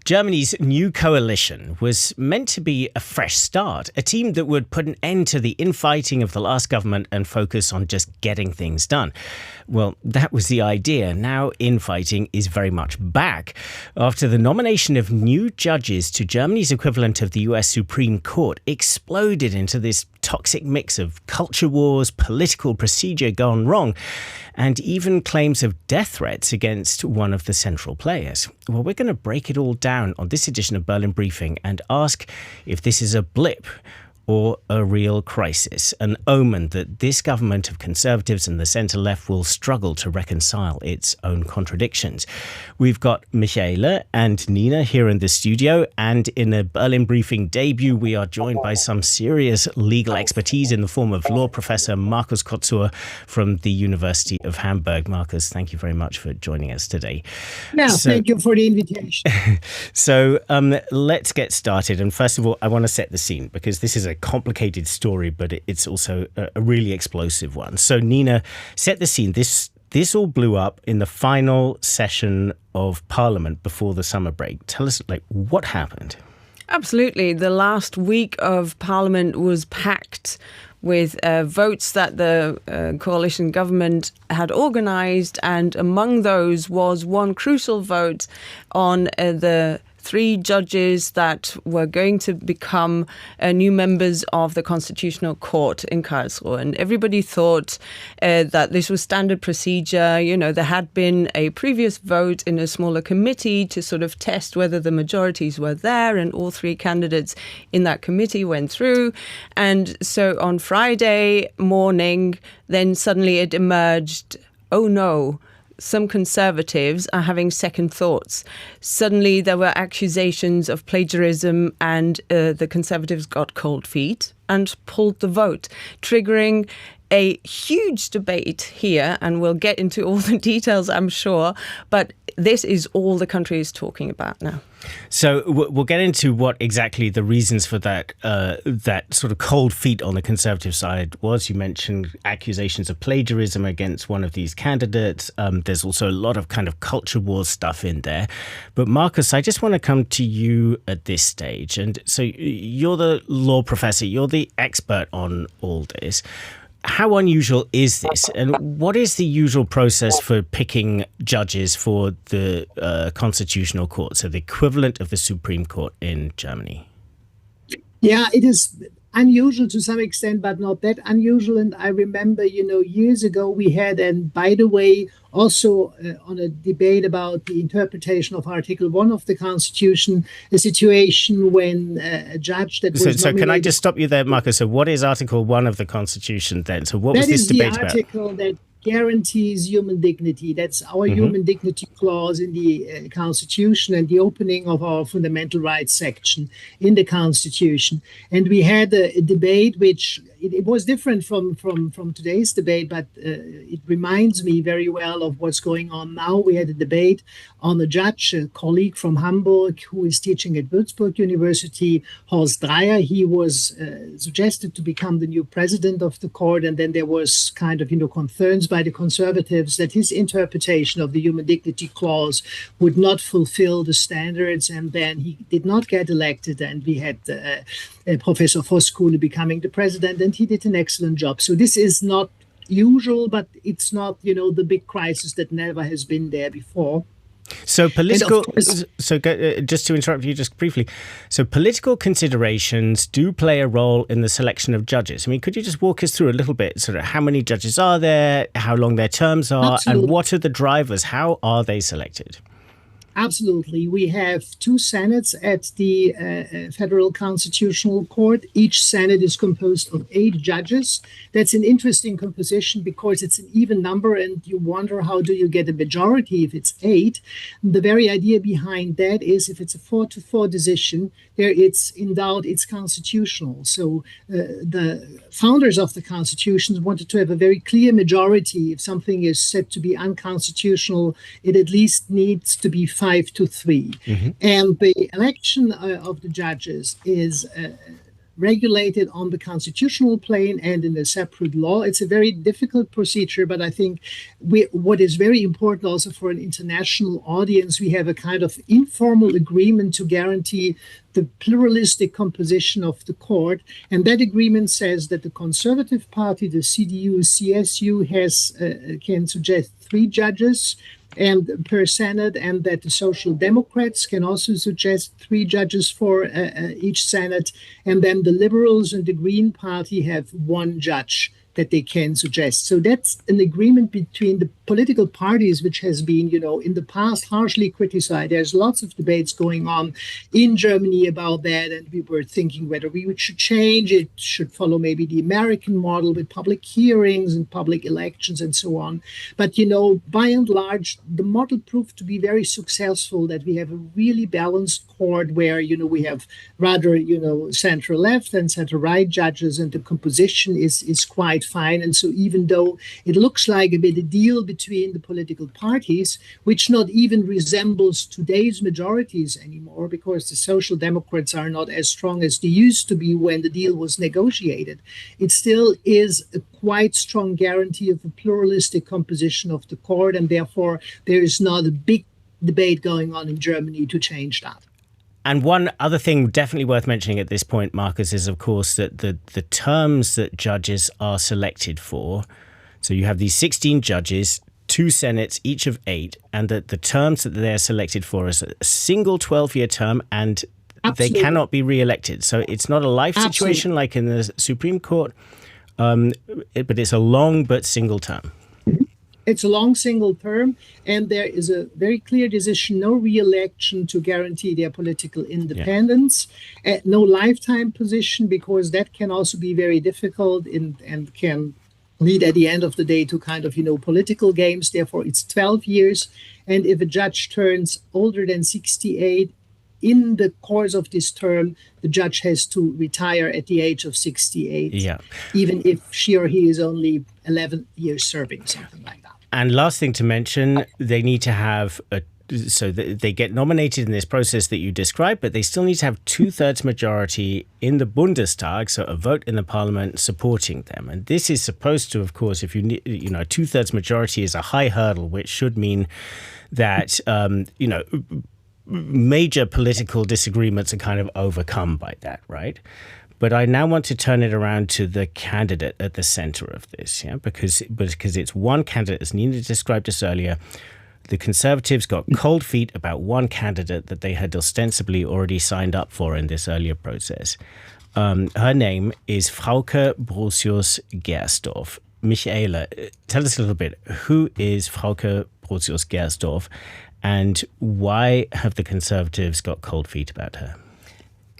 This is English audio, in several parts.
Germany's new coalition was meant to be a fresh start, a team that would put an end to the infighting of the last government and focus on just getting things done. Well, that was the idea. Now infighting is very much back. After the nomination of new judges to Germany's equivalent of the US Supreme Court exploded into this toxic mix of culture wars, political procedure gone wrong, and even claims of death threats against one of the central players. Well, we're going to break it all down on this edition of Berlin Briefing and ask if this is a blip or a real crisis, an omen that this government of Conservatives and the centre-left will struggle to reconcile its own contradictions. We've got Michaela and Nina here in the studio, and in a Berlin Briefing debut, we are joined by some serious legal expertise in the form of law professor Markus Kotzur from the University of Hamburg. Markus, thank you very much for joining us today. Thank you for the invitation. So let's get started. And first of all, I want to set the scene because this is a complicated story, but it's also a really explosive one. So Nina, set the scene. This all blew up in the final session of Parliament before the summer break. Tell us, what happened? Absolutely. The last week of Parliament was packed with votes that the coalition government had organised, and among those was one crucial vote on the 3 judges that were going to become new members of the Constitutional Court in Karlsruhe. And everybody thought that this was standard procedure. You know, there had been a previous vote in a smaller committee to sort of test whether the majorities were there, and all 3 candidates in that committee went through. And so on Friday morning, then suddenly it emerged, oh no, some Conservatives are having second thoughts. Suddenly there were accusations of plagiarism, and the Conservatives got cold feet and pulled the vote, triggering a huge debate here. And we'll get into all the details, I'm sure. But this is all the country is talking about now. So we'll get into what exactly the reasons for that sort of cold feet on the Conservative side was. You mentioned accusations of plagiarism against one of these candidates. There's also a lot of kind of culture war stuff in there. But Markus, I just want to come to you at this stage. And so you're the law professor, you're the expert on all this. How unusual is this? And what is the usual process for picking judges for the Constitutional Court, so the equivalent of the Supreme Court in Germany? Yeah, it is unusual to some extent, but not that unusual. And I remember, years ago we had, and by the way, also on a debate about the interpretation of Article 1 of the Constitution, a situation when a judge that was So can I just stop you there, Markus? So what is Article 1 of the Constitution then? So what was this debate about? That is the article that guarantees human dignity. That's our human dignity clause in the Constitution, and the opening of our fundamental rights section in the Constitution. And we had a debate which it was different from today's debate, but it reminds me very well of what's going on now. We had a debate on a judge, a colleague from Hamburg who is teaching at Würzburg University, Horst Dreyer. He was suggested to become the new president of the court, and then there was kind of concerns by the Conservatives that his interpretation of the human dignity clause would not fulfill the standards, and then he did not get elected, and we had Professor Voskuhle becoming the president, and he did an excellent job. So this is not usual, but it's not, the big crisis that never has been there before. So just to interrupt you just briefly, so political considerations do play a role in the selection of judges. I mean, could you just walk us through a little bit, sort of how many judges are there, how long their terms are, and what are the drivers? How are they selected? Absolutely. We have 2 senates at the Federal Constitutional Court. Each senate is composed of 8 judges. That's an interesting composition because it's an even number, and you wonder, how do you get a majority if it's 8? The very idea behind that is, if it's a 4-4 decision, it's in doubt, it's constitutional. So the founders of the Constitution wanted to have a very clear majority. If something is said to be unconstitutional, it at least needs to be 5-3. And the election of the judges is regulated on the constitutional plane and in a separate law. It's a very difficult procedure, but I think what is very important also for an international audience, we have a kind of informal agreement to guarantee the pluralistic composition of the court. And that agreement says that the Conservative Party, the CDU-CSU, can suggest 3 judges and per Senate, and that the Social Democrats can also suggest 3 judges for each Senate, and then the Liberals and the Green Party have 1 judge that they can suggest. So that's an agreement between the political parties, which has been, in the past harshly criticized. There's lots of debates going on in Germany about that, and we were thinking whether we should change it, should follow maybe the American model with public hearings and public elections and so on. But, by and large, the model proved to be very successful, that we have a really balanced court where, we have rather, center left and center right judges, and the composition is quite fine. And so even though it looks like a bit a deal between the political parties, which not even resembles today's majorities anymore, because the Social Democrats are not as strong as they used to be when the deal was negotiated, it still is a quite strong guarantee of a pluralistic composition of the court, and therefore there is not a big debate going on in Germany to change that. And one other thing definitely worth mentioning at this point, Markus, is, of course, that the terms that judges are selected for. So you have these 16 judges, 2 senates, each of 8, and that the terms that they're selected for is a single 12-year term, and Absolutely. They cannot be re-elected. So it's not a life Absolutely. Situation like in the Supreme Court, but it's a long but single term. It's a long single term, and there is a very clear decision, no re-election to guarantee their political independence, no lifetime position, because that can also be very difficult and can lead at the end of the day to kind of, political games. Therefore, it's 12 years. And if a judge turns older than 68, in the course of this term, the judge has to retire at the age of 68, even if she or he is only 11 years serving, something like that. And last thing to mention, they need to have so they get nominated in this process that you described, but they still need to have 2/3 majority in the Bundestag, so a vote in the parliament supporting them. And this is supposed to, of course, if you need, a 2/3 majority is a high hurdle, which should mean that, major political disagreements are kind of overcome by that, right? But I now want to turn it around to the candidate at the center of this, because it's one candidate, as Nina described us earlier. The Conservatives got cold feet about one candidate that they had ostensibly already signed up for in this earlier process. Her name is Frauke Brosius-Gersdorf. Michaela, tell us a little bit, who is Frauke Brosius-Gersdorf, and why have the Conservatives got cold feet about her?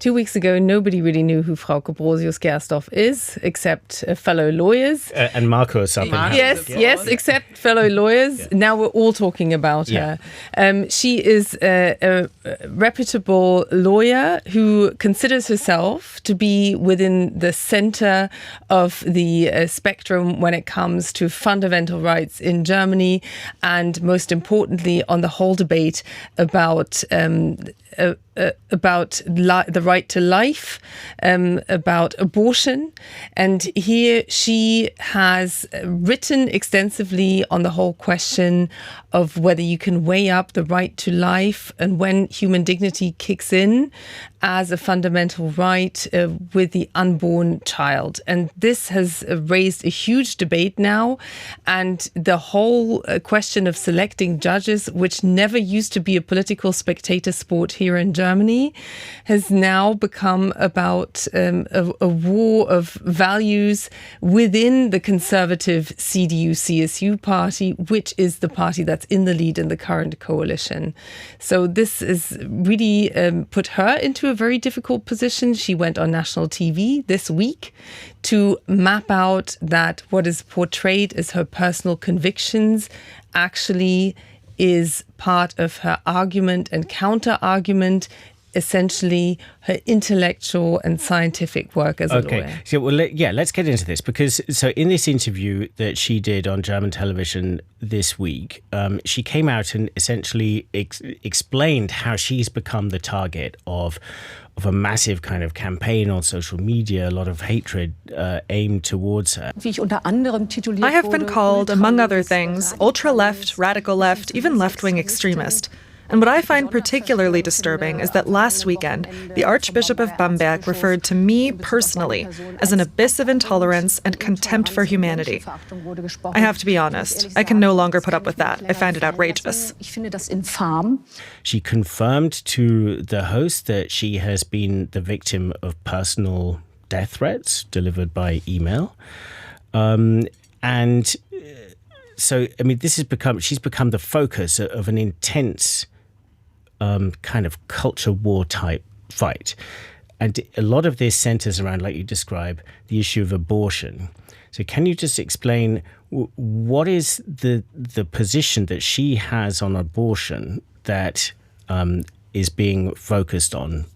2 weeks ago, nobody really knew who Frauke Brosius-Gersdorf is, except fellow lawyers. And Markus up in Yes, except fellow lawyers. Yeah. Now we're all talking about her. She is a reputable lawyer who considers herself to be within the center of the spectrum when it comes to fundamental rights in Germany, and most importantly, on the whole debate about the right to life, about abortion. And here she has written extensively on the whole question of whether you can weigh up the right to life and when human dignity kicks in as a fundamental right with the unborn child. And this has raised a huge debate now. And the whole question of selecting judges, which never used to be a political spectator sport here in Germany, has now become about a war of values within the conservative CDU-CSU party, which is the party that's in the lead in the current coalition. So this has really put her into a very difficult position. She went on national TV this week to map out that what is portrayed as her personal convictions actually is part of her argument and counter-argument essentially her intellectual and scientific work as a lawyer. So, let's get into this, because so in this interview that she did on German television this week, she came out and essentially explained how she's become the target of a massive kind of campaign on social media, a lot of hatred aimed towards her. I have been called, among other things, ultra-left, radical left, even left-wing extremist. And what I find particularly disturbing is that last weekend, the Archbishop of Bamberg referred to me personally as an abyss of intolerance and contempt for humanity. I have to be honest, I can no longer put up with that. I find it outrageous. She confirmed to the host that she has been the victim of personal death threats delivered by email. And so, I mean, she's become the focus of an intense kind of culture war type fight. And a lot of this centers around, like you describe, the issue of abortion. So can you just explain what is the position that she has on abortion that is being focused on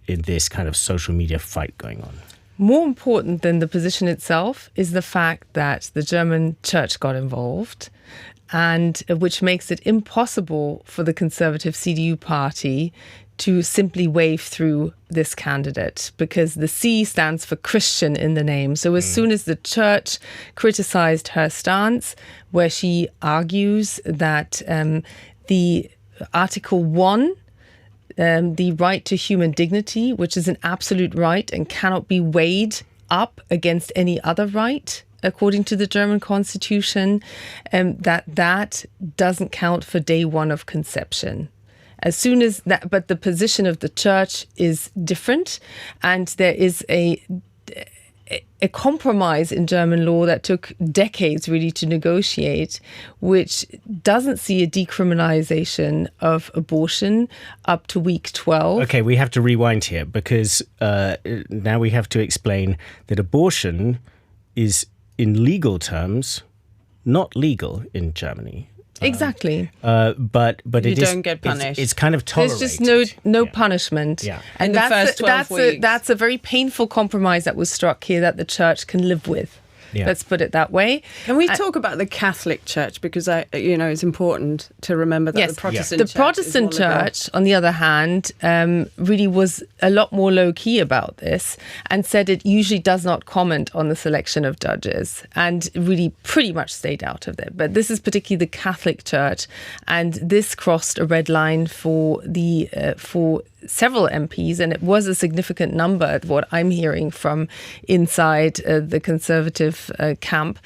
in this kind of social media fight going on? More important than the position itself is the fact that the German church got involved, and which makes it impossible for the conservative CDU party to simply wave through this candidate, because the C stands for Christian in the name. So as soon as the church criticized her stance, where she argues that the Article 1, the right to human dignity, which is an absolute right and cannot be weighed up against any other right, according to the German constitution, that doesn't count for day one of conception. As soon as that, but the position of the church is different, and there is a compromise in German law that took decades really to negotiate, which doesn't see a decriminalization of abortion up to week 12. Okay, we have to rewind here, because now we have to explain that abortion is, in legal terms, not legal in Germany. Exactly. But you don't get punished. It's kind of tolerated. There's just no punishment. Yeah. And that's a very painful compromise that was struck here that the church can live with. Yeah. Let's put it that way. Can we talk about the Catholic Church? Because it's important to remember that the Protestant Church, on the other hand, really was a lot more low key about this, and said it usually does not comment on the selection of judges, and really pretty much stayed out of it. But this is particularly the Catholic Church, and this crossed a red line for several MPs, and it was a significant number, what I'm hearing from inside the Conservative camp,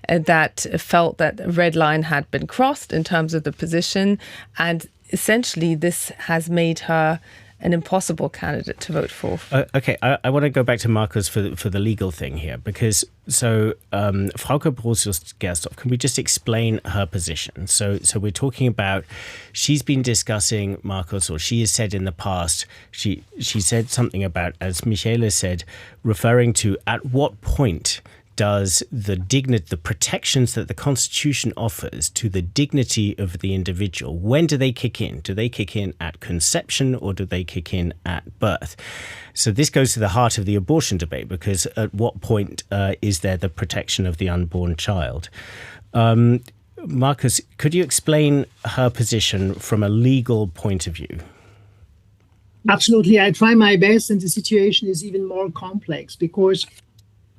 that felt that a red line had been crossed in terms of the position, and essentially this has made her an impossible candidate to vote for. Okay, I want to go back to Markus for the legal thing here, because Frauke Brosius-Gersdorf, can we just explain her position? So we're talking about, she's been discussing, Markus, or she has said in the past, she said something about, as Michaela said, referring to at what point does the protections that the Constitution offers to the dignity of the individual, when do they kick in? Do they kick in at conception, or do they kick in at birth? So this goes to the heart of the abortion debate, because at what point is there the protection of the unborn child? Markus, could you explain her position from a legal point of view? Absolutely. I try my best, and the situation is even more complex, because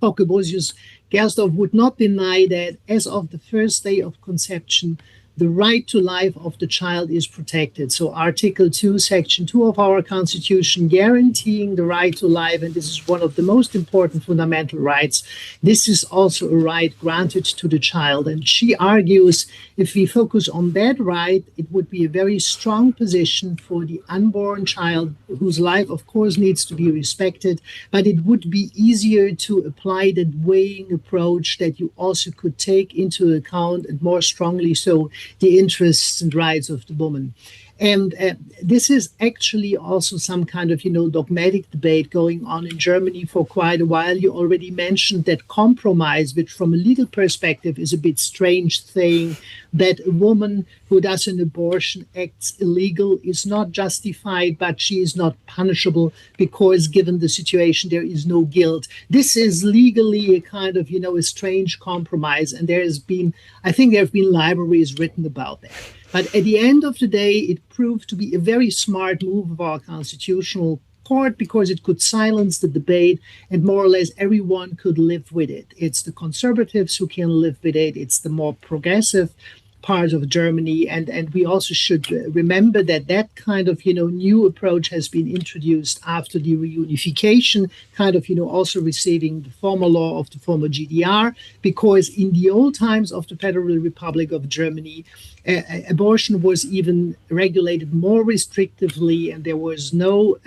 Frauke Brosius-Gersdorf would not deny that as of the first day of conception, the right to life of the child is protected. So Article 2, Section 2 of our Constitution, guaranteeing the right to life, and this is one of the most important fundamental rights. This is also a right granted to the child. And she argues if we focus on that right, it would be a very strong position for the unborn child, whose life, of course, needs to be respected. But it would be easier to apply that weighing approach that you also could take into account, and more strongly so, the interests and rights of the woman. And this is actually also some kind of, dogmatic debate going on in Germany for quite a while. You already mentioned that compromise, which from a legal perspective is a bit strange thing, that a woman who does an abortion acts illegal is not justified, but she is not punishable because given the situation, there is no guilt. This is legally a kind of, a strange compromise. And I think there have been libraries written about that. But at the end of the day, it proved to be a very smart move of our constitutional court because it could silence the debate and more or less everyone could live with it. It's the conservatives who can live with it. It's the more progressive part of Germany. And we also should remember that kind of, new approach has been introduced after the reunification, kind of, also receiving the former law of the former GDR, because in the old times of the Federal Republic of Germany, abortion was even regulated more restrictively, and there was no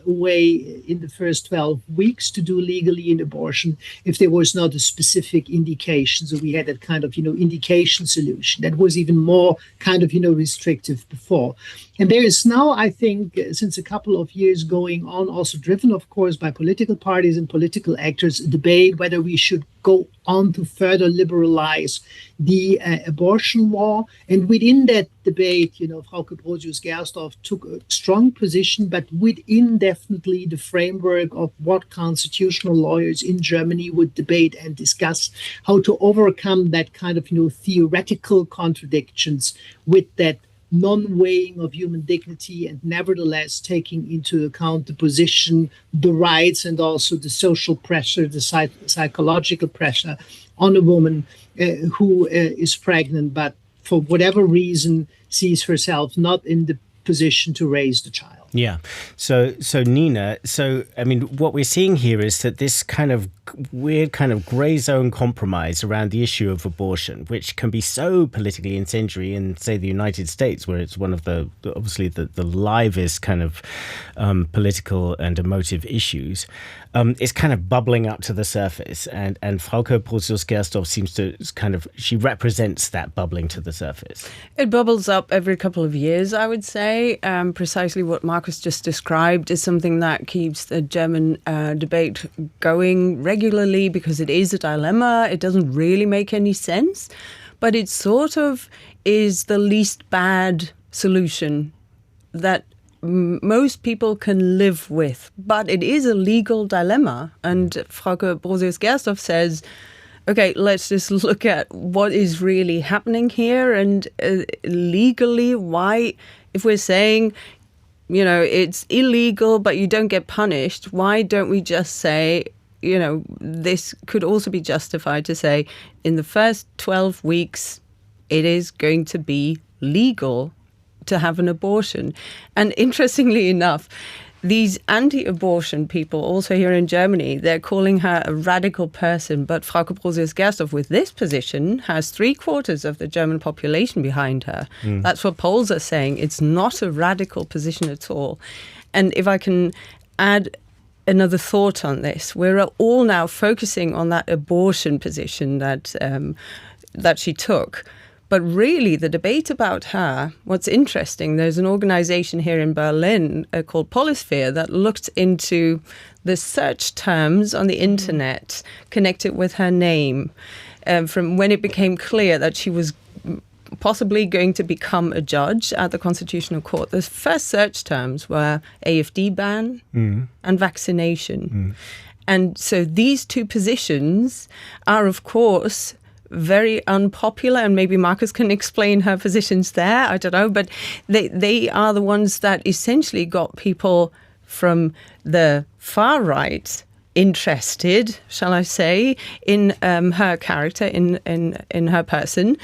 way in the first 12 weeks to do legally an abortion if there was not a specific indication. So we had that kind of, indication solution that was even more kind of, restrictive before. And there is now, I think, since a couple of years going on, also driven, of course, by political parties and political actors, a debate whether we should go on to further liberalize the abortion law. And within that debate, Frauke Brosius-Gersdorf took a strong position, but within definitely the framework of what constitutional lawyers in Germany would debate and discuss how to overcome that kind of, theoretical contradictions with that non-weighing of human dignity and nevertheless taking into account the position, the rights, and also the social pressure, the psychological pressure on a woman who is pregnant, but for whatever reason sees herself not in the position to raise the child. Yeah. So Nina, I mean, what we're seeing here is that this kind of weird kind of grey zone compromise around the issue of abortion, which can be so politically incendiary in, say, the United States, where it's one of the livest kind of political and emotive issues, is kind of bubbling up to the surface. And Frauke Brosius-Gersdorf seems to she represents that bubbling to the surface. It bubbles up every couple of years, I would say. Precisely what Markus just described is something that keeps the German debate going regularly because it is a dilemma. It doesn't really make any sense, but it sort of is the least bad solution that most people can live with. But it is a legal dilemma. And Frauke Brosius-Gersdorf says, okay, let's just look at what is really happening here and legally why, if we're saying, it's illegal, but you don't get punished, why don't we just say, this could also be justified to say in the first 12 weeks, it is going to be legal to have an abortion. And interestingly enough, these anti-abortion people, also here in Germany, they're calling her a radical person. But Frauke Brosius-Gersdorf, with this position, has 3/4 of the German population behind her. That's what polls are saying. It's not a radical position at all. And if I can add another thought on this, we're all now focusing on that abortion position that she took. But really, the debate about her, what's interesting, there's an organization here in Berlin called Polisphere that looked into the search terms on the internet connected with her name from when it became clear that she was possibly going to become a judge at the Constitutional Court. The first search terms were AfD ban and vaccination. And so these two positions are, of course, very unpopular, and maybe Markus can explain her positions there, I don't know, but they are the ones that essentially got people from the far right interested, shall I say, in her character, in her person,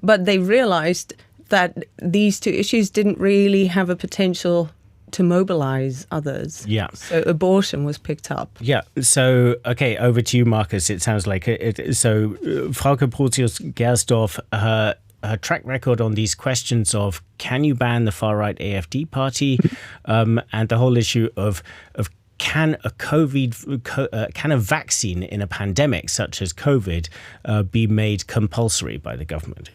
but they realized that these two issues didn't really have a potential to mobilize others. Yeah. So abortion was picked up. Yeah. So, okay, over to you, Markus. It sounds like it. So Frauke Brosius-Gersdorf, her track record on these questions of can you ban the far-right AfD party and the whole issue of can a vaccine in a pandemic such as COVID be made compulsory by the government?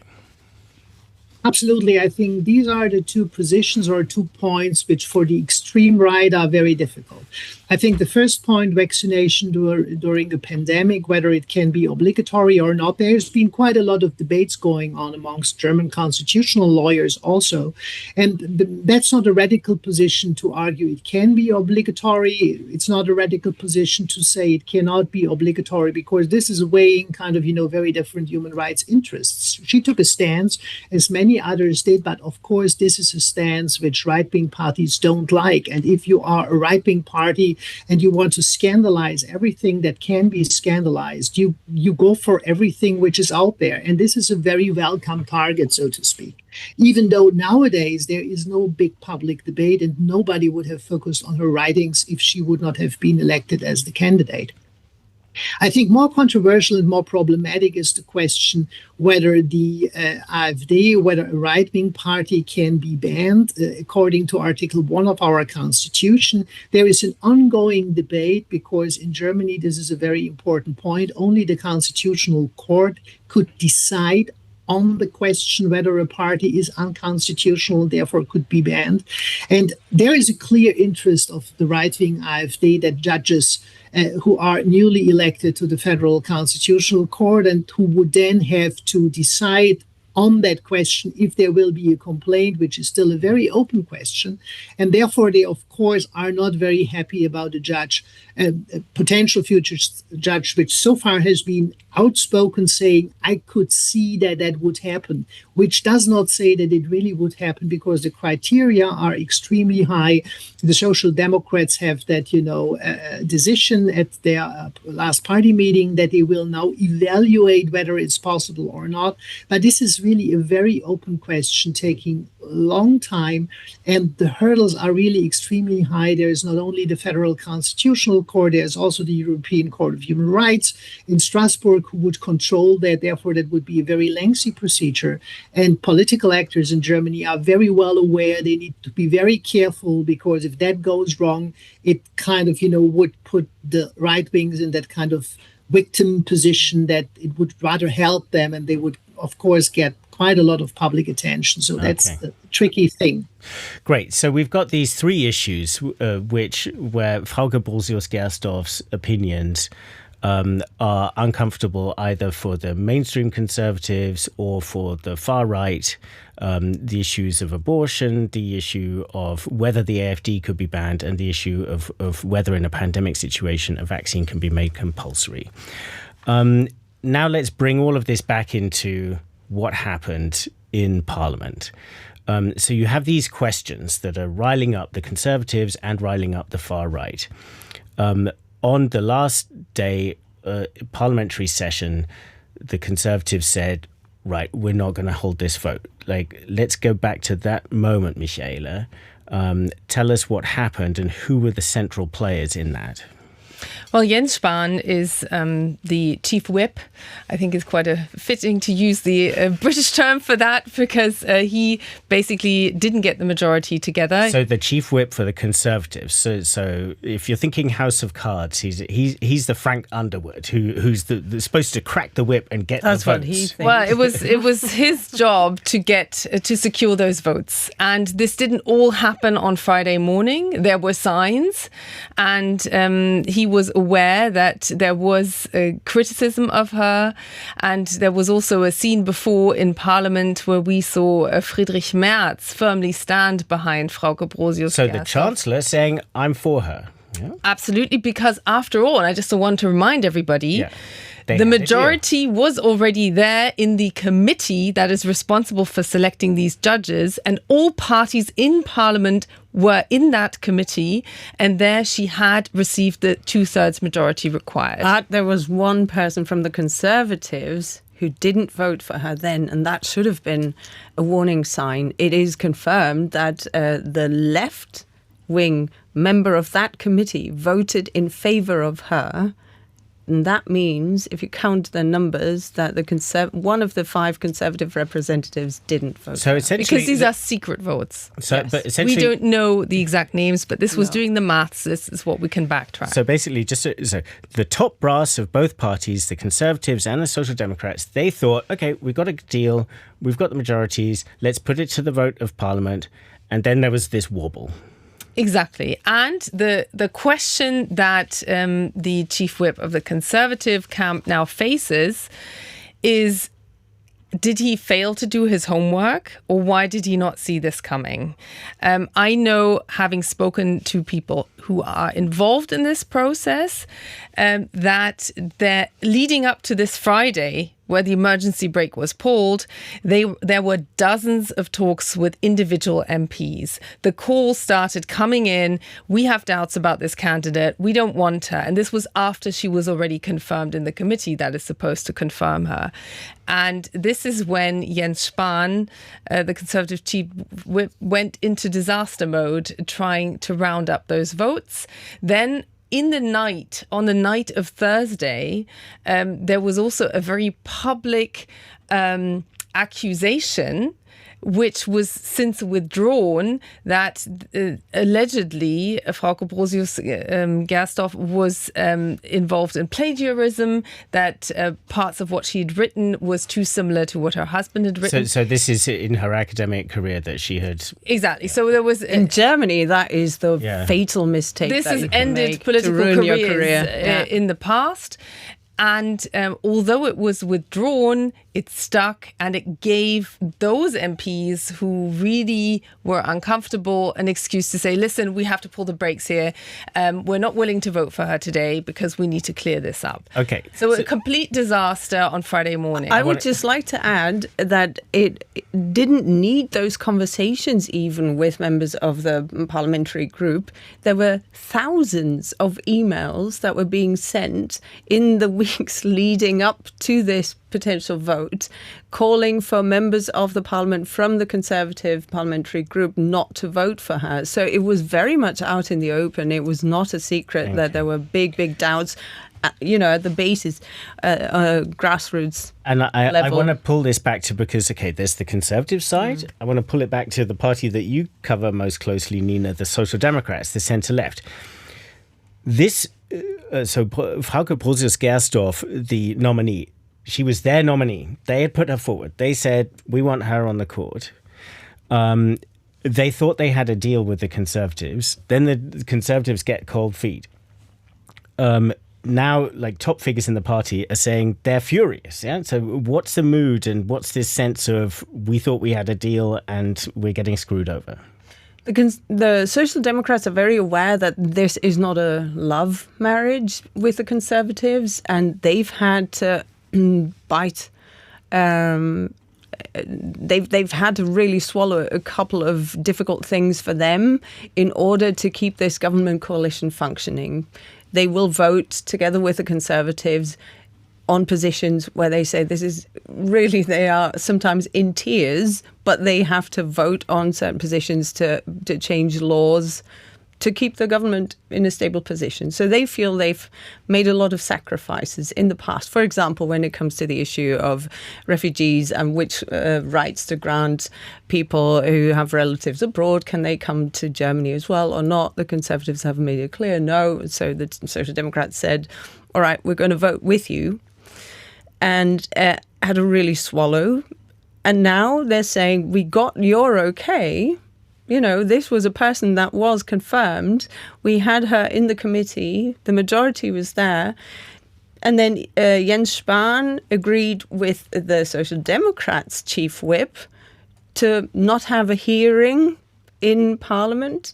Absolutely. I think these are the two positions or 2 points which for the extreme right are very difficult. I think the first point, vaccination during the pandemic, whether it can be obligatory or not, there's been quite a lot of debates going on amongst German constitutional lawyers also. And that's not a radical position to argue it can be obligatory. It's not a radical position to say it cannot be obligatory, because this is weighing kind of, very different human rights interests. She took a stance, as many others did, but of course, this is a stance which right-wing parties don't like. And if you are a right-wing party and you want to scandalize everything that can be scandalized, you go for everything which is out there. And this is a very welcome target, so to speak. Even though nowadays there is no big public debate and nobody would have focused on her writings if she would not have been elected as the candidate. I think more controversial and more problematic is the question whether the AfD, whether a right-wing party can be banned. According to Article 1 of our Constitution, there is an ongoing debate because in Germany, this is a very important point, only the Constitutional Court could decide on the question whether a party is unconstitutional and therefore could be banned. And there is a clear interest of the right-wing AfD that judges who are newly elected to the Federal Constitutional Court and who would then have to decide on that question if there will be a complaint, which is still a very open question. And therefore, they, of course, are not very happy about a judge, a potential future judge, which so far has been outspoken saying, I could see that that would happen, which does not say that it really would happen because the criteria are extremely high. The Social Democrats have that, decision at their last party meeting that they will now evaluate whether it's possible or not. But this is really a very open question taking a long time, and the hurdles are really extremely high. There is not only the Federal Constitutional Court, there's also the European Court of Human Rights in Strasbourg who would control that. Therefore, that would be a very lengthy procedure. And political actors in Germany are very well aware they need to be very careful, because if that goes wrong, it kind of, would put the right wings in that kind of victim position that it would rather help them, and they would, of course, get quite a lot of public attention. So that's the tricky thing. Great. So we've got these three issues where Frauke Brosius-Gersdorf's opinions are uncomfortable either for the mainstream conservatives or for the far right. The issues of abortion, the issue of whether the AfD could be banned, and the issue of whether in a pandemic situation a vaccine can be made compulsory. Now let's bring all of this back into what happened in Parliament. So you have these questions that are riling up the Conservatives and riling up the far right. On the last day parliamentary session, the Conservatives said, right, we're not going to hold this vote. Let's go back to that moment, Michaela. Tell us what happened and who were the central players in that. Well, Jens Spahn is the chief whip. I think it's quite fitting to use the British term for that, because he basically didn't get the majority together. So the chief whip for the Conservatives. So if you're thinking House of Cards, he's the Frank Underwood who's supposed to crack the whip and get That's the votes. What he thinks. Well, it was his job to secure those votes, and this didn't all happen on Friday morning. There were signs, and he was aware that there was criticism of her, and there was also a scene before in Parliament where we saw Friedrich Merz firmly stand behind Frauke Brosius-Gersdorf. So the Chancellor saying, I'm for her. Yeah. Absolutely, because after all, and I just want to remind everybody, the majority was already there in the committee that is responsible for selecting these judges, and all parties in Parliament were in that committee, and there she had received the 2/3 majority required. But there was one person from the Conservatives who didn't vote for her then, and that should have been a warning sign. It is confirmed that the left-wing member of that committee voted in favour of her And that means, if you count the numbers, that one of the 5 Conservative representatives didn't vote. So essentially, because these are secret votes. So, yes. but essentially, we don't know the exact names, but this was doing the maths. This is what we can backtrack. So basically, so the top brass of both parties, the Conservatives and the Social Democrats, they thought, okay, we've got a deal, we've got the majorities, let's put it to the vote of Parliament. And then there was this wobble. Exactly. And the question that the chief whip of the Conservative camp now faces is, did he fail to do his homework, or why did he not see this coming? I know, having spoken to people who are involved in this process, that they're leading up to this Friday, where the emergency brake was pulled, there were dozens of talks with individual MPs. The calls started coming in. We have doubts about this candidate. We don't want her. And this was after she was already confirmed in the committee that is supposed to confirm her. And this is when Jens Spahn, the Conservative chief whip, went into disaster mode, trying to round up those votes. Then on the night of Thursday, there was also a very public accusation, which was since withdrawn, that allegedly Frauke Brosius-Gersdorf was involved in plagiarism, that parts of what she'd written was too similar to what her husband had written. So this is in her academic career that she had... Exactly. Yeah. So there was... In Germany, that is the fatal mistake. This has ended political careers in the past. And although it was withdrawn, it stuck, and it gave those MPs who really were uncomfortable an excuse to say, listen, we have to pull the brakes here. We're not willing to vote for her today because we need to clear this up. Okay. So a complete disaster on Friday morning. I would just like to add that it didn't need those conversations even with members of the parliamentary group. There were thousands of emails that were being sent in the weeks leading up to this potential vote, calling for members of the parliament from the Conservative parliamentary group not to vote for her. So it was very much out in the open. It was not a secret that there were big doubts, at the basis, grassroots and I level. want to pull this back to, because, there's the Conservative side. I want to pull it back to the party that you cover most closely, Nina, the Social Democrats, the centre-left. So Frauke Brosius-Gersdorf, the nominee, she was their nominee. They had put her forward. They said, we want her on the court. They thought they had a deal with the Conservatives. Then the Conservatives get cold feet. Now, top figures in the party are saying they're furious. Yeah. So what's the mood, and what's this sense of, we thought we had a deal and we're getting screwed over? The Social Democrats are very aware that this is not a love marriage with the Conservatives, and they've had to bite. They've had to really swallow a couple of difficult things for them in order to keep this government coalition functioning. They will vote together with the Conservatives on positions where they say this is really, they are sometimes in tears, but they have to vote on certain positions to change laws to keep the government in a stable position. So they feel they've made a lot of sacrifices in the past. For example, when it comes to the issue of refugees and which rights to grant people who have relatives abroad, can they come to Germany as well or not? The Conservatives have made it clear no. So the Social Democrats said, all right, we're going to vote with you. And had to really swallow. And now they're saying, we got your okay. This was a person that was confirmed. We had her in the committee. The majority was there. And then Jens Spahn agreed with the Social Democrats' chief whip to not have a hearing in Parliament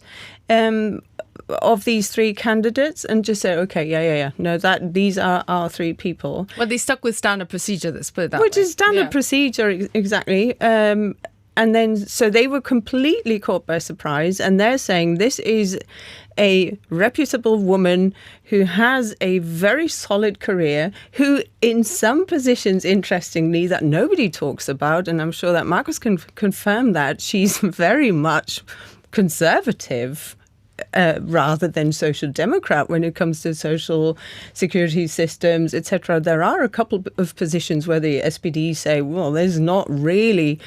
of these 3 candidates, and just say, okay, no, these are our 3 people. Well, they stuck with standard procedure, let's put it that way. Which is standard procedure, exactly. And then, so they were completely caught by surprise, and they're saying this is a reputable woman who has a very solid career, who in some positions, interestingly, that nobody talks about, and I'm sure that Markus can confirm that, she's very much conservative rather than social democrat when it comes to social security systems, etc. There are a couple of positions where the SPD say, well, there's not really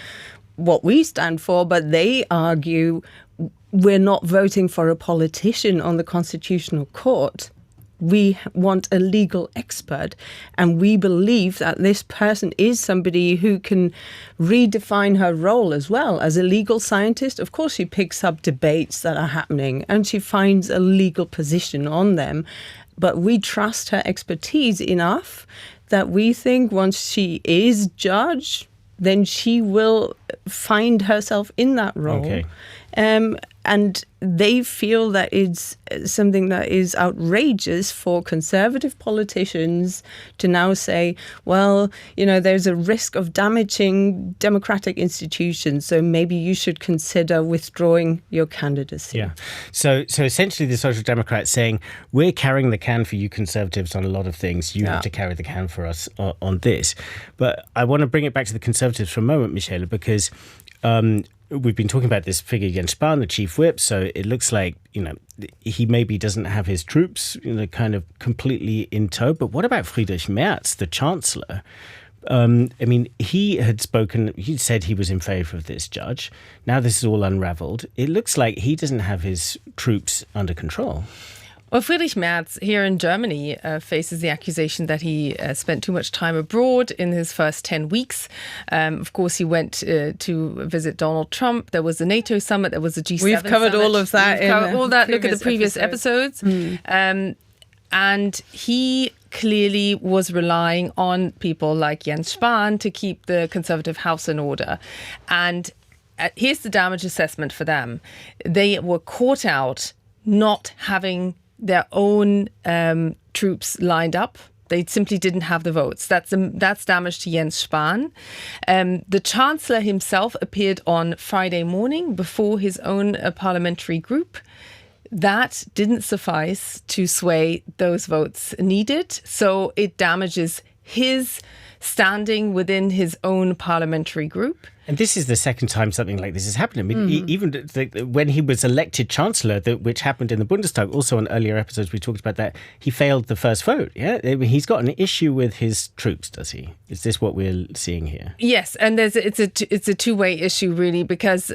what we stand for, but they argue we're not voting for a politician on the Constitutional Court. We want a legal expert, and we believe that this person is somebody who can redefine her role as well. As a legal scientist, of course, she picks up debates that are happening and she finds a legal position on them. But we trust her expertise enough that we think once she is judge, then she will find herself in that role. Okay. And they feel that it's something that is outrageous for conservative politicians to now say, well, there's a risk of damaging democratic institutions, so maybe you should consider withdrawing your candidacy. Yeah. So essentially the Social Democrats saying, we're carrying the can for you conservatives on a lot of things. You have to carry the can for us on this. But I want to bring it back to the conservatives for a moment, Michaela, because we've been talking about this figure, Jens Spahn, the chief whip. So it looks like, he maybe doesn't have his troops, kind of completely in tow. But what about Friedrich Merz, the chancellor? He had spoken, he said he was in favor of this judge. Now this is all unraveled. It looks like he doesn't have his troops under control. Well, Friedrich Merz here in Germany faces the accusation that he spent too much time abroad in his first 10 weeks. Of course, he went to visit Donald Trump. There was the NATO summit. There was the G7 We've covered summit. all of that. Look at the previous episodes. And he clearly was relying on people like Jens Spahn to keep the conservative house in order. And here's the damage assessment for them. They were caught out not having their own troops lined up. They simply didn't have the votes. That's damage to Jens Spahn. The Chancellor himself appeared on Friday morning before his own parliamentary group. That didn't suffice to sway those votes needed. So it damages his standing within his own parliamentary group. And this is the second time something like this has happened. Even when he was elected chancellor, which happened in the Bundestag, also on earlier episodes we talked about that, he failed the first vote. Yeah, he's got an issue with his troops, does he? Is this what we're seeing here? Yes, and it's a two-way issue really, because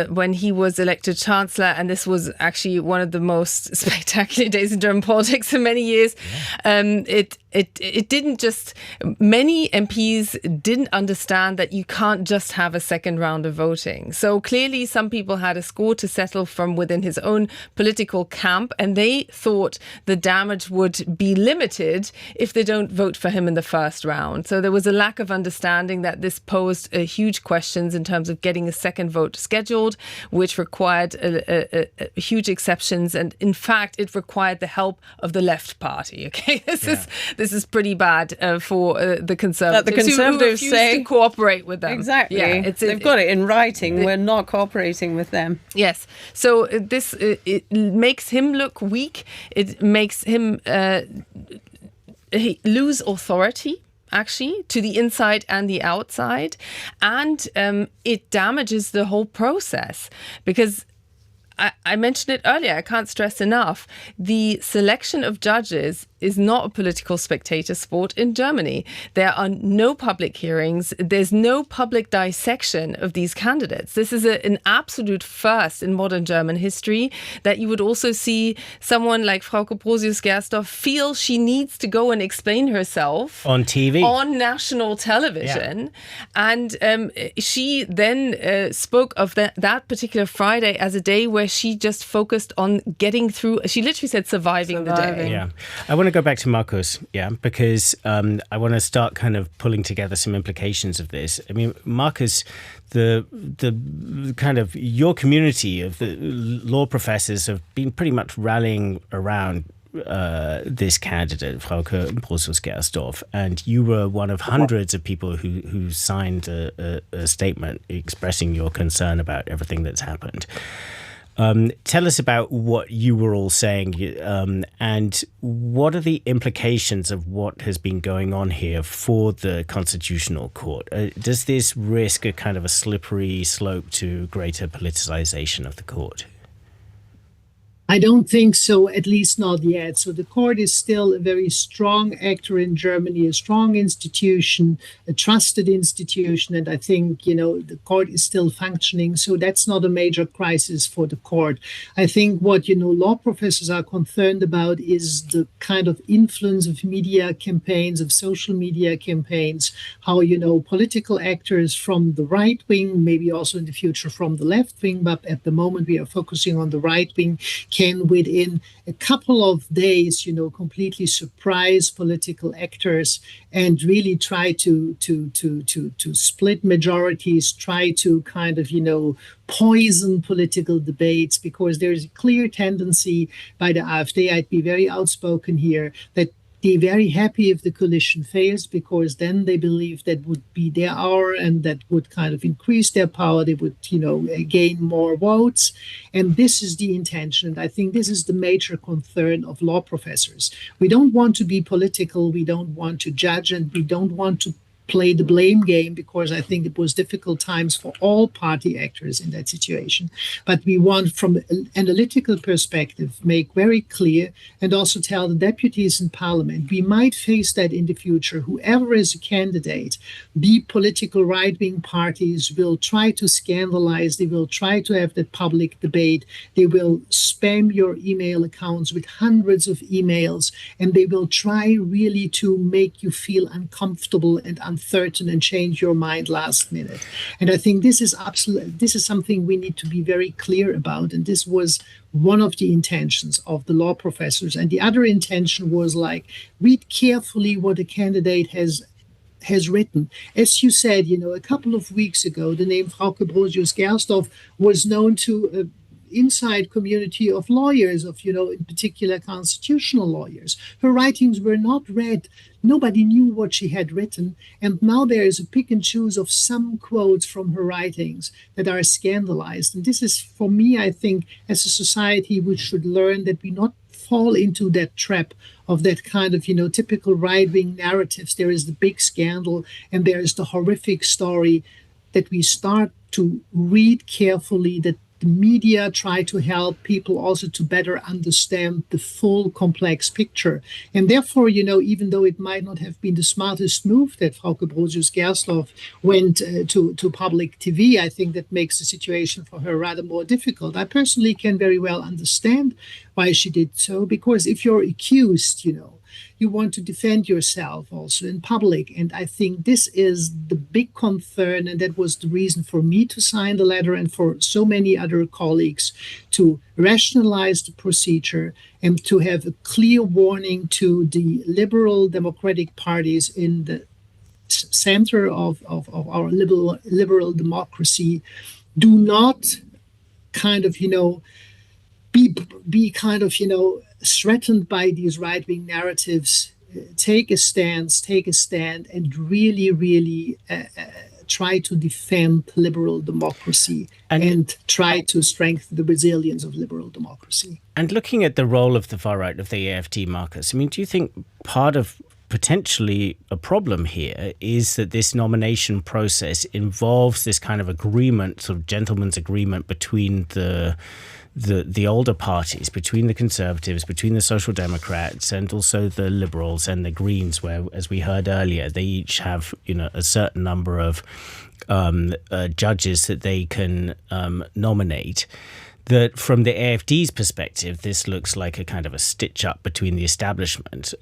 when he was elected chancellor, and this was actually one of the most spectacular days in German politics for many years, it didn't just, many MPs didn't understand that you can't just have a second round of voting. So clearly some people had a score to settle from within his own political camp, and they thought the damage would be limited if they don't vote for him in the first round. So there was a lack of understanding that this posed huge questions in terms of getting a second vote scheduled, which required huge exceptions. And in fact, it required the help of the left party. Okay, this is pretty bad for the Conservatives. That the Conservatives who say to cooperate with them. Exactly. Yeah, they've got it in writing. We're not cooperating with them. Yes. So it makes him look weak. It makes him lose authority, actually, to the inside and the outside. And it damages the whole process because I mentioned it earlier, I can't stress enough, the selection of judges is not a political spectator sport in Germany. There are no public hearings. There's no public dissection of these candidates. This is an absolute first in modern German history, that you would also see someone like Frauke Brosius-Gersdorf feel she needs to go and explain herself on TV, on national television. Yeah. And she then spoke of that particular Friday as a day where she just focused on getting through. She literally said surviving the day. Yeah, I want to go back to Markus, because I want to start kind of pulling together some implications of this. I mean, Markus, the kind of your community of the law professors have been pretty much rallying around this candidate, Frauke Brosius-Gersdorf, and you were one of hundreds of people who signed a statement expressing your concern about everything that's happened. Tell us about what you were all saying and what are the implications of what has been going on here for the Constitutional Court? Does this risk a kind of a slippery slope to greater politicization of the court? I don't think so, at least not yet. So the court is still a very strong actor in Germany, a strong institution, a trusted institution. And I think, the court is still functioning. So that's not a major crisis for the court. I think what, law professors are concerned about is the kind of influence of media campaigns, of social media campaigns, how, political actors from the right wing, maybe also in the future from the left wing, but at the moment we are focusing on the right wing, can within a couple of days, completely surprise political actors and really try to split majorities, try to kind of, poison political debates, because there's a clear tendency by the AfD, I'd be very outspoken here, that they're very happy if the coalition fails, because then they believe that would be their hour and that would kind of increase their power. They would, gain more votes. And this is the intention. And I think this is the major concern of law professors. We don't want to be political. We don't want to judge, and we don't want to play the blame game, because I think it was difficult times for all party actors in that situation. But we want, from an analytical perspective, make very clear and also tell the deputies in parliament, we might face that in the future. Whoever is a candidate, the political right-wing parties will try to scandalize, they will try to have that public debate, they will spam your email accounts with hundreds of emails, and they will try really to make you feel uncomfortable and uncertain and change your mind last minute. And I think this is something we need to be very clear about. And this was one of the intentions of the law professors. And the other intention was read carefully what a candidate has written. As you said, a couple of weeks ago, the name Frauke Brosius-Gersdorf was known to inside community of lawyers, in particular constitutional lawyers. Her writings were not read. Nobody knew what she had written. And now there is a pick and choose of some quotes from her writings that are scandalized. And this is, for me, I think, as a society, we should learn that we not fall into that trap of that kind of, typical right-wing narratives. There is the big scandal and there is the horrific story, that we start to read carefully, that the media try to help people also to better understand the full complex picture. And therefore, even though it might not have been the smartest move that Frauke Brosius-Gersdorf went to public TV, I think that makes the situation for her rather more difficult. I personally can very well understand why she did so, because if you're accused, you want to defend yourself also in public. And I think this is the big concern. And that was the reason for me to sign the letter and for so many other colleagues to rationalize the procedure and to have a clear warning to the liberal democratic parties in the center of our liberal democracy. Do not kind of, be kind of, threatened by these right-wing narratives. Take a stand, and really, really try to defend liberal democracy and try to strengthen the resilience of liberal democracy. And looking at the role of the far right of the AfD, Markus, do you think part of potentially a problem here is that this nomination process involves this kind of agreement, sort of gentleman's agreement between the older parties, between the Conservatives, between the Social Democrats, and also the Liberals and the Greens, where, as we heard earlier, they each have, a certain number of judges that they can nominate. That from the AfD's perspective, this looks like a kind of a stitch up between the establishment.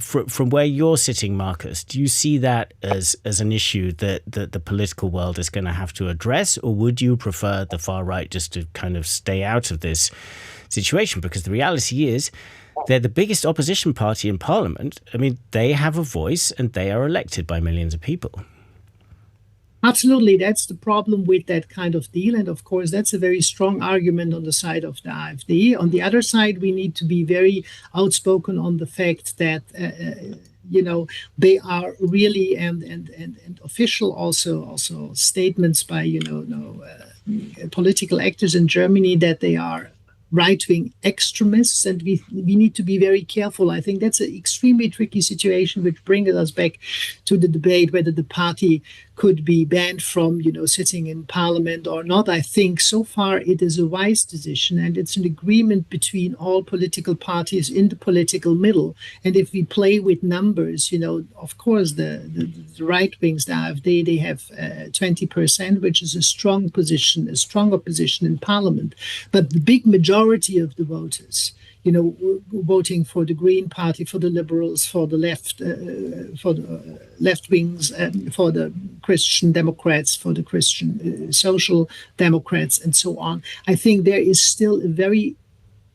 From where you're sitting, Markus, do you see that as an issue that the political world is going to have to address, or would you prefer the far right just to kind of stay out of this situation? Because the reality is they're the biggest opposition party in parliament. They have a voice and they are elected by millions of people. Absolutely. That's the problem with that kind of deal. And of course, that's a very strong argument on the side of the AfD. On the other side, we need to be very outspoken on the fact that, they are really, and official also statements by, political actors in Germany, that they are right-wing extremists, and we need to be very careful. I think that's an extremely tricky situation, which brings us back to the debate whether the party could be banned from, sitting in parliament or not. I think so far it is a wise decision, and it's an agreement between all political parties in the political middle. And if we play with numbers, of course, the right wings, the AfD, they have 20%, which is a stronger position in parliament. But the big majority of the voters, voting for the Green Party, for the Liberals, for the left wings, for the Christian Democrats, for the Christian Social Democrats, and so on. I think there is still a very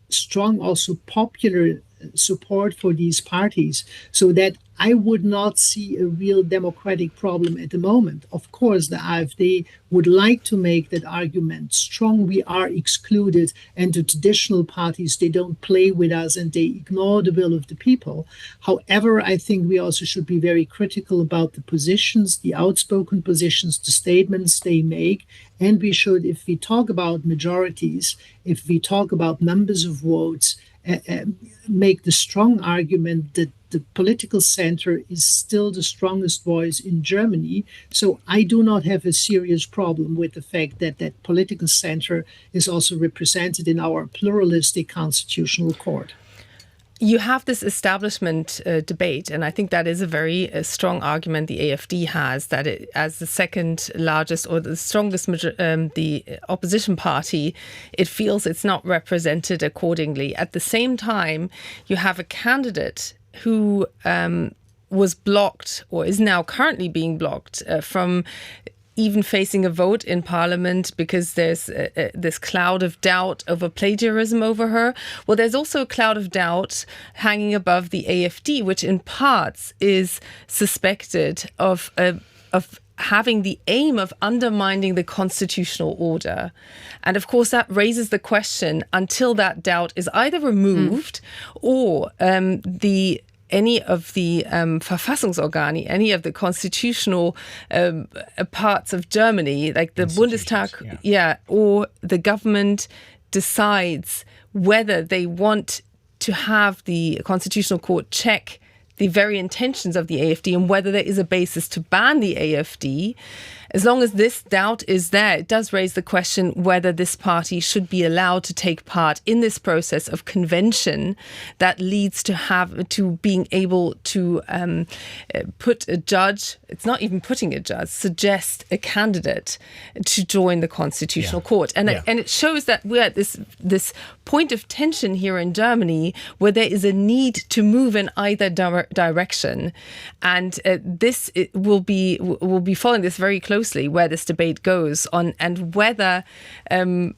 strong, also popular support for these parties, so that I would not see a real democratic problem at the moment. Of course, the AfD would like to make that argument strong. We are excluded, and the traditional parties, they don't play with us and they ignore the will of the people. However, I think we also should be very critical about the positions, the outspoken positions, the statements they make. And we should, if we talk about majorities, if we talk about numbers of votes, make the strong argument that the political center is still the strongest voice in Germany. So I do not have a serious problem with the fact that that political center is also represented in our pluralistic constitutional court. You have this establishment debate, and I think that is a very strong argument the AfD has, that it, as the second largest or the strongest the opposition party, it feels it's not represented accordingly. At the same time, you have a candidate who was blocked or is now currently being blocked from even facing a vote in parliament because there's this cloud of doubt over plagiarism over her. Well, there's also a cloud of doubt hanging above the AfD, which in parts is suspected of having the aim of undermining the constitutional order. And of course, that raises the question, until that doubt is either removed or any of the Verfassungsorgane, any of the constitutional parts of Germany, like the Bundestag, or the government decides whether they want to have the Constitutional Court check the very intentions of the AfD and whether there is a basis to ban the AfD. As long as this doubt is there, it does raise the question whether this party should be allowed to take part in this process of convention that leads to being able to put a judge, it's not even putting a judge, suggest a candidate to join the Constitutional Court. And it shows that we're at this point of tension here in Germany where there is a need to move in either direction. And we'll be following this very closely, where this debate goes on, and whether anyone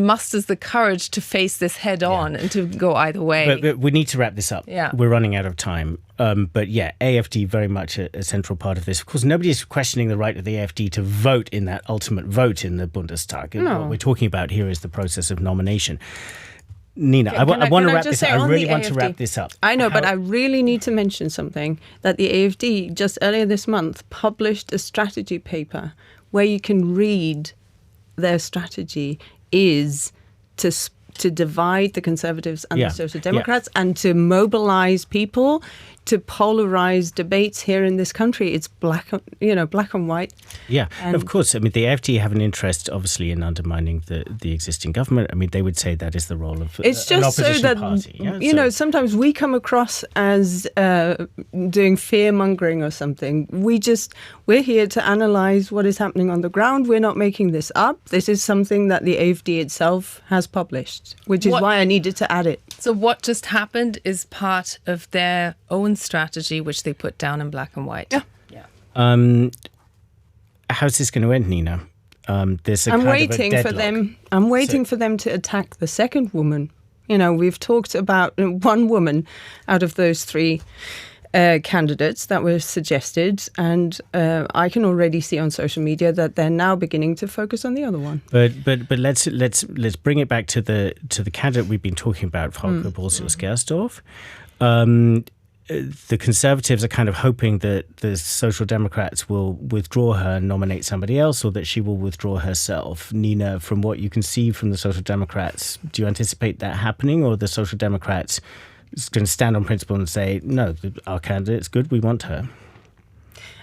musters the courage to face this head on and to go either way. But we need to wrap this up. Yeah. We're running out of time. But AfD very much a central part of this. Of course, nobody is questioning the right of the AfD to vote in that ultimate vote in the Bundestag. No. What we're talking about here is the process of nomination. Nina, I want to wrap this up. I really want to wrap this up. I know, but I really need to mention something, that the AfD just earlier this month published a strategy paper where you can read their strategy is to divide the Conservatives and the Social Democrats and to mobilize people to polarize debates here in this country. It's black and white. Yeah, and of course. I mean, the AfD have an interest, obviously, in undermining the existing government. I mean, they would say that is the role of it's an just opposition so that party. Sometimes we come across as doing fear mongering or something. We're here to analyze what is happening on the ground. We're not making this up. This is something that the AfD itself has published, which is why I needed to add it. So what just happened is part of their own strategy, which they put down in black and white. Yeah. How's this going to end, Nina? I'm waiting for them. I'm waiting for them to attack the second woman. We've talked about one woman out of those three candidates that were suggested, and I can already see on social media that they're now beginning to focus on the other one. But let's bring it back to the candidate we've been talking about, Frauke Brosius-Gersdorf. The Conservatives are kind of hoping that the Social Democrats will withdraw her and nominate somebody else, or that she will withdraw herself. Nina, from what you can see from the Social Democrats, do you anticipate that happening, or the Social Democrats going to stand on principle and say, no, our candidate's good, we want her?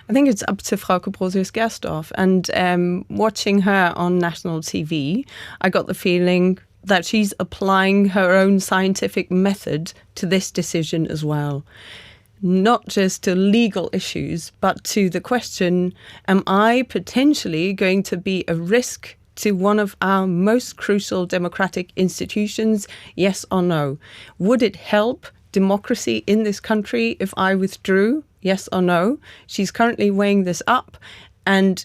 I think it's up to Frauke Brosius-Gersdorf. And watching her on national TV, I got the feeling that she's applying her own scientific method to this decision as well. Not just to legal issues, but to the question, am I potentially going to be a risk to one of our most crucial democratic institutions, yes or no? Would it help democracy in this country if I withdrew, yes or no? She's currently weighing this up, and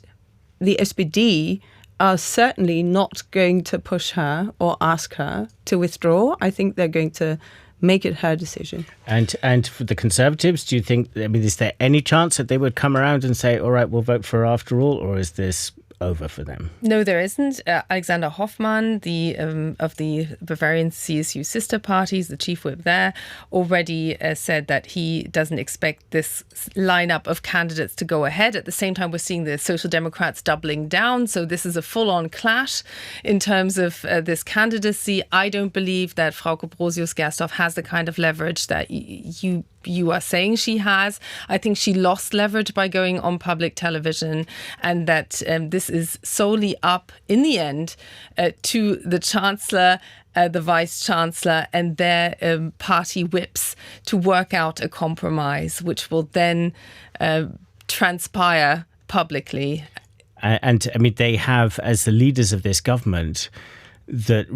the SPD are certainly not going to push her or ask her to withdraw. I think they're going to make it her decision. And for the Conservatives, do you think, is there any chance that they would come around and say, all right, we'll vote for her after all, or is this over for them? No, there isn't. Alexander Hoffmann, of the Bavarian CSU sister parties, the chief whip there, already said that he doesn't expect this lineup of candidates to go ahead. At the same time, we're seeing the Social Democrats doubling down. So this is a full-on clash in terms of this candidacy. I don't believe that Frauke Brosius-Gersdorf has the kind of leverage that you are saying she has. I think she lost leverage by going on public television, and that this is solely up in the end to the Chancellor, the Vice Chancellor and their party whips to work out a compromise, which will then transpire publicly. And they have, as the leaders of this government, that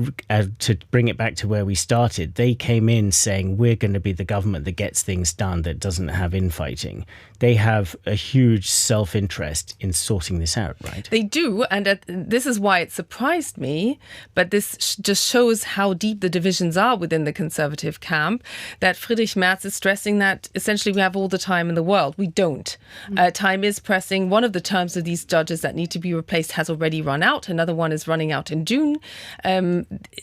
to bring it back to where we started, they came in saying we're going to be the government that gets things done, that doesn't have infighting. They have a huge self-interest in sorting this out, right? They do, and this is why it surprised me, but this just shows how deep the divisions are within the Conservative camp, that Friedrich Merz is stressing that essentially we have all the time in the world. We don't. Time is pressing. One of the terms of these judges that need to be replaced has already run out. Another one is running out in June.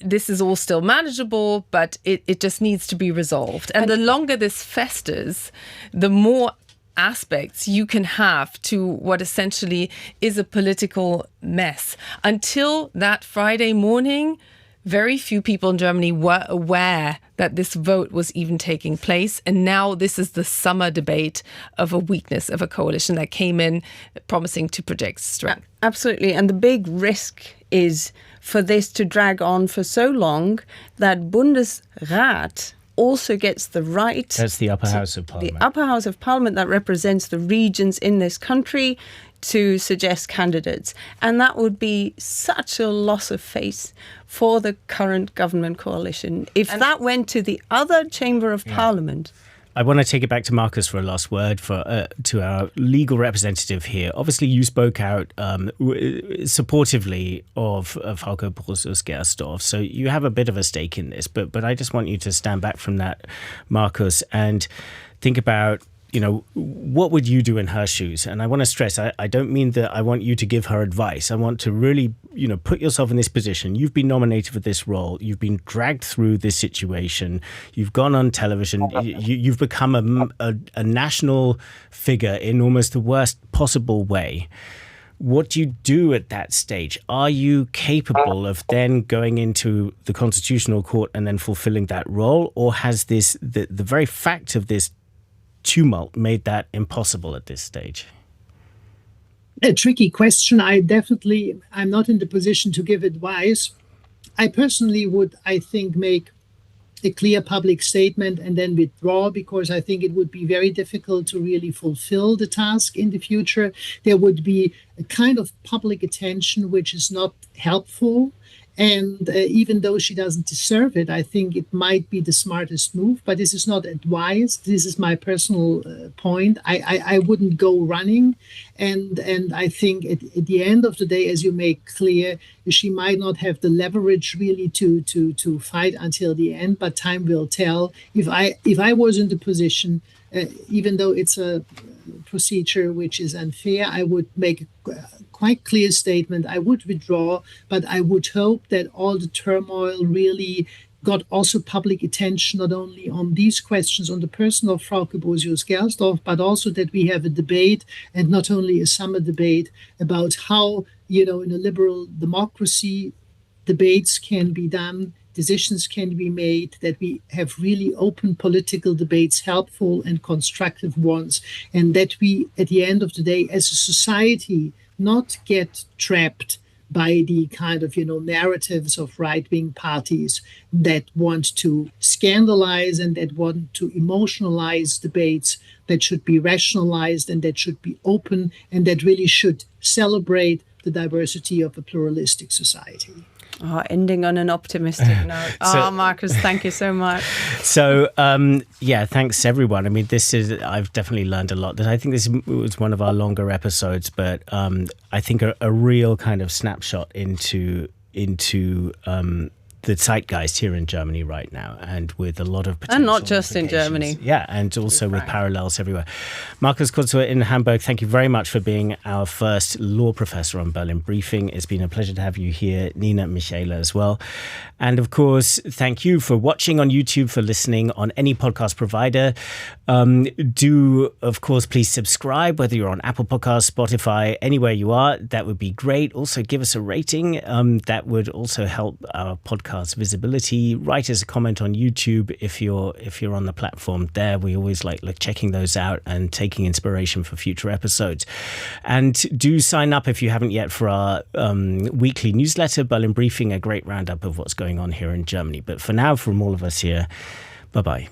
This is all still manageable, but it just needs to be resolved. And the longer this festers, the more aspects you can have to what essentially is a political mess. Until that Friday morning, very few people in Germany were aware that this vote was even taking place. And now this is the summer debate of a weakness of a coalition that came in promising to project strength. Absolutely. And the big risk is for this to drag on for so long that Bundesrat also gets the right... That's the upper house of parliament. The upper house of parliament that represents the regions in this country to suggest candidates. And that would be such a loss of face for the current government coalition. If that went to the other chamber of parliament... I want to take it back to Markus for a last word to our legal representative here. Obviously, you spoke out supportively of Frauke Brosius-Gersdorf, so you have a bit of a stake in this. But I just want you to stand back from that, Markus, and think about, what would you do in her shoes? And I want to stress, I don't mean that I want you to give her advice. I want to really, put yourself in this position. You've been nominated for this role. You've been dragged through this situation. You've gone on television. You've become a national figure in almost the worst possible way. What do you do at that stage? Are you capable of then going into the Constitutional Court and then fulfilling that role? Or has the very fact of this tumult made that impossible at this stage? A tricky question. I'm not in the position to give advice. I personally would, make a clear public statement and then withdraw, because I think it would be very difficult to really fulfill the task in the future. There would be a kind of public attention which is not helpful. And even though she doesn't deserve it, I think it might be the smartest move. But this is not advice. This is my personal point. I wouldn't go running. And I think at the end of the day, as you make clear, she might not have the leverage really to fight until the end. But time will tell. If I was in the position, even though it's a procedure which is unfair, I would make quite clear statement. I would withdraw, but I would hope that all the turmoil really got also public attention, not only on these questions, on the person of Frauke Brosius-Gersdorf, but also that we have a debate, and not only a summer debate, about how, in a liberal democracy, debates can be done decisions can be made, that we have really open political debates, helpful and constructive ones, and that we, at the end of the day, as a society, not get trapped by the kind of, narratives of right-wing parties that want to scandalize and that want to emotionalize debates that should be rationalized and that should be open and that really should celebrate the diversity of a pluralistic society. Ending on an optimistic note. Markus, thank you so much. So, thanks everyone. I mean, I've definitely learned a lot. I think this was one of our longer episodes, but I think a real kind of snapshot into the zeitgeist here in Germany right now, and with a lot of potential and not just in Germany. Yeah, and also with parallels everywhere. Markus Kotzur in Hamburg, thank you very much for being our first law professor on Berlin Briefing. It's been a pleasure to have you here, Nina, Michaela as well. And of course, thank you for watching on YouTube, for listening on any podcast provider. Do, of course, please subscribe, whether you're on Apple Podcasts, Spotify, anywhere you are. That would be great. Also, give us a rating. That would also help our podcast visibility. Write us a comment on YouTube if you're on the platform there. We always like checking those out and taking inspiration for future episodes. And do sign up if you haven't yet for our weekly newsletter, Berlin Briefing, a great roundup of what's going on here in Germany. But for now, from all of us here, bye-bye.